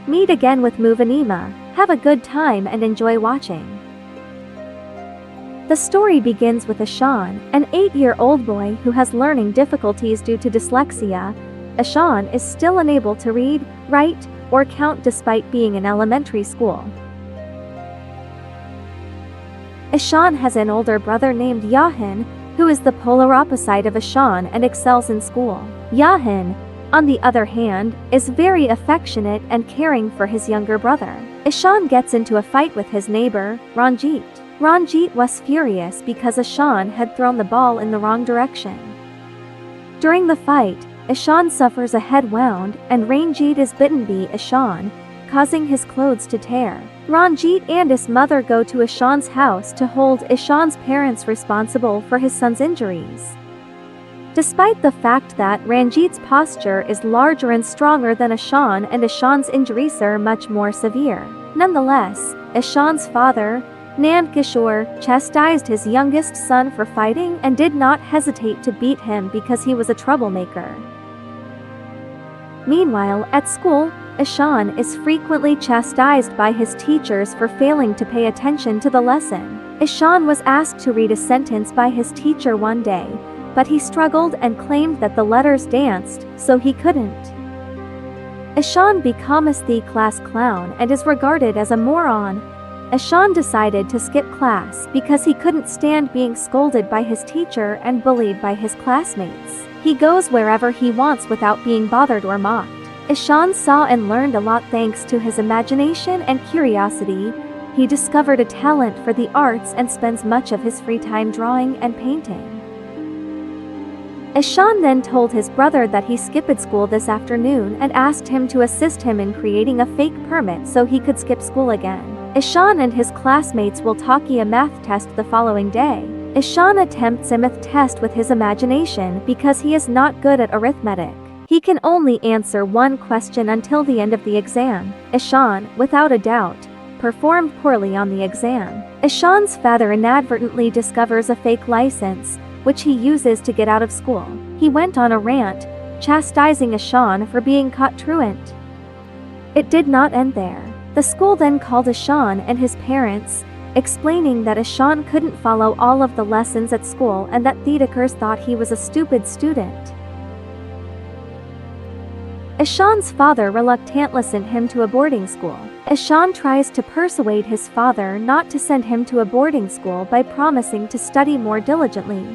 Meet again with MOVINEMA. Have a good time and enjoy watching. The story begins with Ishan, an 8-year-old boy who has learning difficulties due to dyslexia. Ishan is still unable to read, write, or count despite being in elementary school. Ishan has an older brother named Yahin, who is the polar opposite of Ishan and excels in school. Yahin, on the other hand, is very affectionate and caring for his younger brother. Ishan gets into a fight with his neighbor, Ranjit. Ranjit was furious because Ishan had thrown the ball in the wrong direction. During the fight, Ishan suffers a head wound and Ranjit is bitten by Ishan, causing his clothes to tear. Ranjit and his mother go to Ishan's house to hold Ishan's parents responsible for his son's injuries. Despite the fact that Ranjit's posture is larger and stronger than Ishan and Ishan's injuries are much more severe. Nonetheless, Ishan's father, Nand Kishore, chastised his youngest son for fighting and did not hesitate to beat him because he was a troublemaker. Meanwhile, at school, Ishan is frequently chastised by his teachers for failing to pay attention to the lesson. Ishan was asked to read a sentence by his teacher one day, but he struggled and claimed that the letters danced, so he couldn't. Ishan becomes the class clown and is regarded as a moron. Ishan decided to skip class because he couldn't stand being scolded by his teacher and bullied by his classmates. He goes wherever he wants without being bothered or mocked. Ishan saw and learned a lot thanks to his imagination and curiosity. He discovered a talent for the arts and spends much of his free time drawing and painting. Ishan then told his brother that he skipped school this afternoon and asked him to assist him in creating a fake permit so he could skip school again. Ishan and his classmates will take a math test the following day. Ishan attempts a math test with his imagination because he is not good at arithmetic. He can only answer one question until the end of the exam. Ishan, without a doubt, performed poorly on the exam. Ishan's father inadvertently discovers a fake license, which he uses to get out of school. He went on a rant, chastising Ishan for being caught truant. It did not end there. The school then called Ishan and his parents, explaining that Ishan couldn't follow all of the lessons at school and that the teachers thought he was a stupid student. Ishan's father reluctantly sent him to a boarding school. Ishan tries to persuade his father not to send him to a boarding school by promising to study more diligently.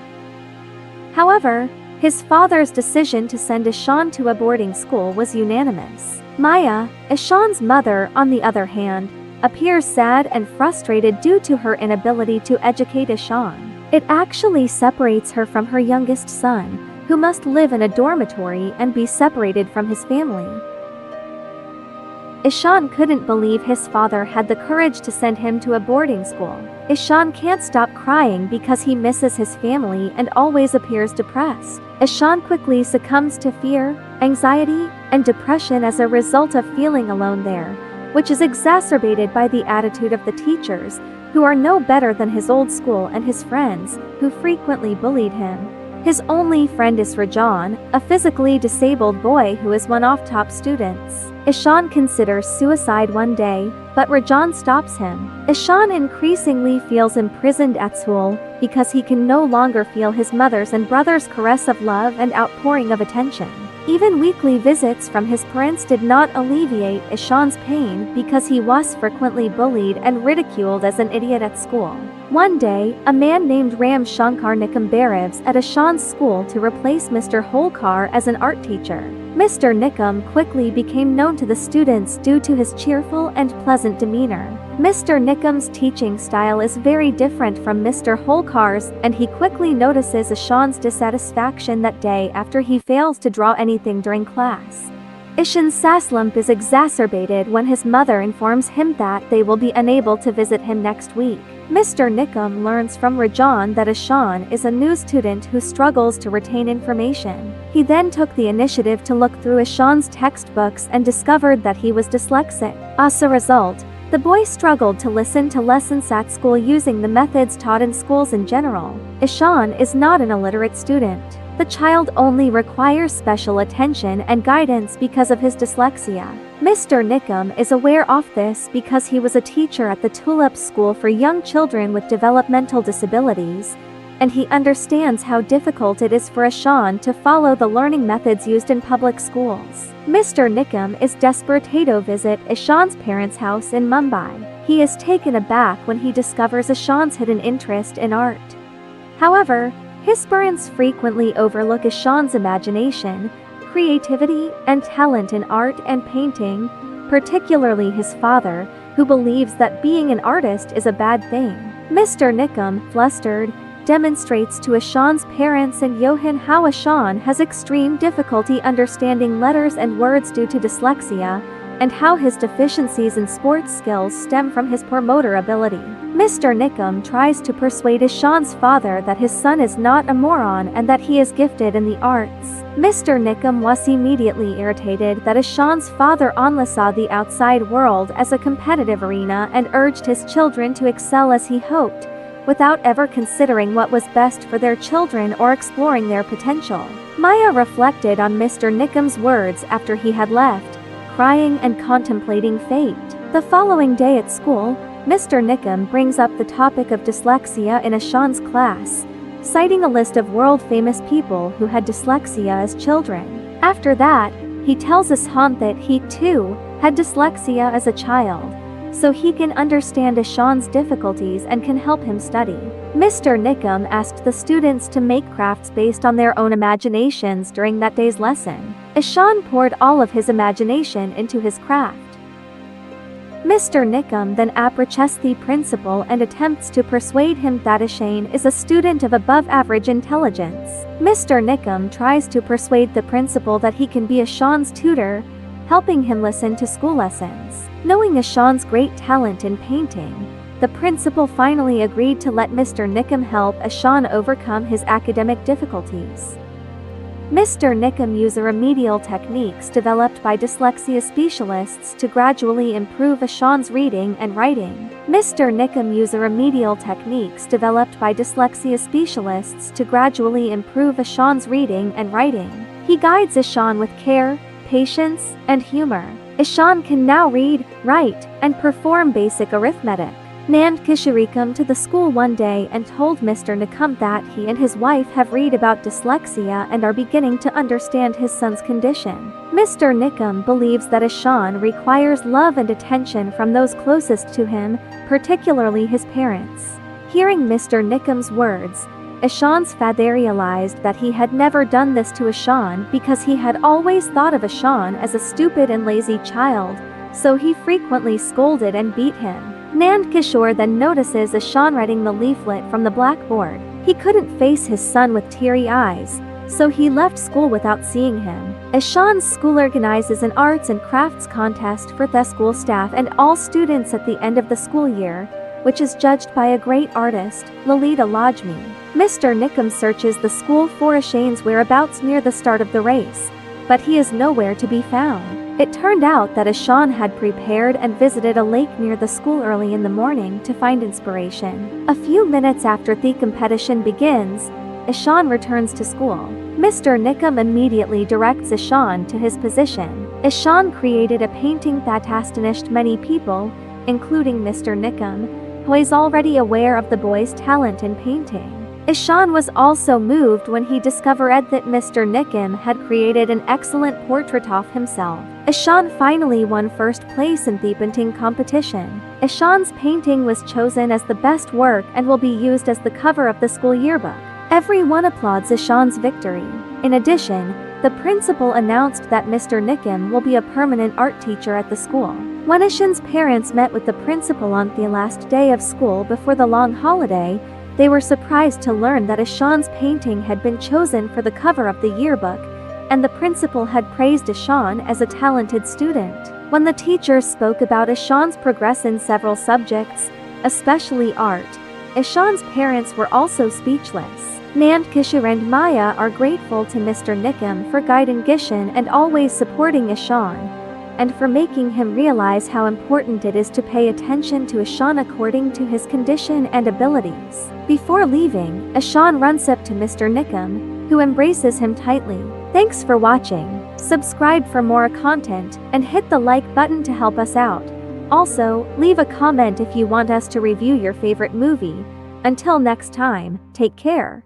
However, his father's decision to send Ishan to a boarding school was unanimous. Maya, Ishan's mother, on the other hand, appears sad and frustrated due to her inability to educate Ishan. It actually separates her from her youngest son, who must live in a dormitory and be separated from his family. Ishan couldn't believe his father had the courage to send him to a boarding school. Ishan can't stop crying because he misses his family and always appears depressed. Ishan quickly succumbs to fear, anxiety, and depression as a result of feeling alone there, which is exacerbated by the attitude of the teachers, who are no better than his old school and his friends, who frequently bullied him. His only friend is Rajan, a physically disabled boy who is one of top students. Ishan considers suicide one day, but Rajan stops him. Ishan increasingly feels imprisoned at school because he can no longer feel his mother's and brother's caress of love and outpouring of attention. Even weekly visits from his parents did not alleviate Ishan's pain because he was frequently bullied and ridiculed as an idiot at school. One day, a man named Ram Shankar Nikam arrives at Ishan's school to replace Mr. Holkar as an art teacher. Mr. Nikam quickly became known to the students due to his cheerful and pleasant demeanor. Mr. Nikam's teaching style is very different from Mr. Holkar's, and he quickly notices Ishan's dissatisfaction that day after he fails to draw anything during class. Ishan's slump is exacerbated when his mother informs him that they will be unable to visit him next week. Mr. Nikam learns from Rajan that Ishan is a new student who struggles to retain information. He then took the initiative to look through Ishan's textbooks and discovered that he was dyslexic. As a result, the boy struggled to listen to lessons at school using the methods taught in schools in general. Ishan is not an illiterate student. The child only requires special attention and guidance because of his dyslexia. Mr. Nickum is aware of this because he was a teacher at the Tulip School for young children with developmental disabilities, and he understands how difficult it is for Ishan to follow the learning methods used in public schools. Mr. Nickum is desperate to visit Ishan's parents' house in Mumbai. He is taken aback when he discovers Ishan's hidden interest in art. However, his parents frequently overlook Ishan's imagination, creativity, and talent in art and painting, particularly his father, who believes that being an artist is a bad thing. Mr. Nickum, flustered, demonstrates to Ishan's parents and Johan how Ishan has extreme difficulty understanding letters and words due to dyslexia, and how his deficiencies in sports skills stem from his poor motor ability. Mr. Nickum tries to persuade Ishan's father that his son is not a moron and that he is gifted in the arts. Mr. Nickum was immediately irritated that Ishan's father only saw the outside world as a competitive arena and urged his children to excel as he hoped, without ever considering what was best for their children or exploring their potential. Maya reflected on Mr. Nickum's words after he had left, crying and contemplating fate. The following day at school, Mr. Nickum brings up the topic of dyslexia in Ishan's class, citing a list of world-famous people who had dyslexia as children. After that, he tells Ishan that he, too, had dyslexia as a child, so he can understand Ishan's difficulties and can help him study. Mr. Nickum asked the students to make crafts based on their own imaginations during that day's lesson. Ishan poured all of his imagination into his craft. Mr. Nickum then approaches the principal and attempts to persuade him that Ishan is a student of above-average intelligence. Mr. Nickum tries to persuade the principal that he can be Ishan's tutor, helping him listen to school lessons. Knowing Ishan's great talent in painting, the principal finally agreed to let Mr. Nickum help Ishan overcome his academic difficulties. Mr. Nickum uses remedial techniques developed by dyslexia specialists to gradually improve Ishan's reading and writing. Mr. Nickum uses remedial techniques developed by dyslexia specialists to gradually improve Ishan's reading and writing. He guides Ishan with care, patience, and humor. Ishan can now read, write, and perform basic arithmetic. Nand Kishore came to the school one day and told Mr. Nickum that he and his wife have read about dyslexia and are beginning to understand his son's condition. Mr. Nickum believes that Ishan requires love and attention from those closest to him, particularly his parents. Hearing Mr. Nickum's words, Ishan's father realized that he had never done this to Ishan because he had always thought of Ishan as a stupid and lazy child, so he frequently scolded and beat him. Nand Kishore then notices Ishan reading the leaflet from the blackboard. He couldn't face his son with teary eyes, so he left school without seeing him. Ishan's school organizes an arts and crafts contest for the school staff and all students at the end of the school year, which is judged by a great artist, Lalita Lajmi. Mr. Nickum searches the school for Ishan's whereabouts near the start of the race, but he is nowhere to be found. It turned out that Ishan had prepared and visited a lake near the school early in the morning to find inspiration. A few minutes after the competition begins, Ishan returns to school. Mr. Nickum immediately directs Ishan to his position. Ishan created a painting that astonished many people, including Mr. Nickum, who is already aware of the boy's talent in painting. Ishan was also moved when he discovered that Mr. Nickum had created an excellent portrait of himself. Ishan finally won first place in the painting competition. Ishan's painting was chosen as the best work and will be used as the cover of the school yearbook. Everyone applauds Ishan's victory. In addition, the principal announced that Mr. Nickum will be a permanent art teacher at the school. When Ishan's parents met with the principal on the last day of school before the long holiday, they were surprised to learn that Ishan's painting had been chosen for the cover of the yearbook, and the principal had praised Ishan as a talented student. When the teachers spoke about Ishan's progress in several subjects, especially art, Ishan's parents were also speechless. Nand Kishore and Maya are grateful to Mr. Nickum for guiding Ishan and always supporting Ishan, and for making him realize how important it is to pay attention to Ishan according to his condition and abilities. Before leaving, Ishan runs up to Mr. Nickum, who embraces him tightly. Thanks for watching. Subscribe for more content, and hit the like button to help us out. Also, leave a comment if you want us to review your favorite movie. Until next time, take care.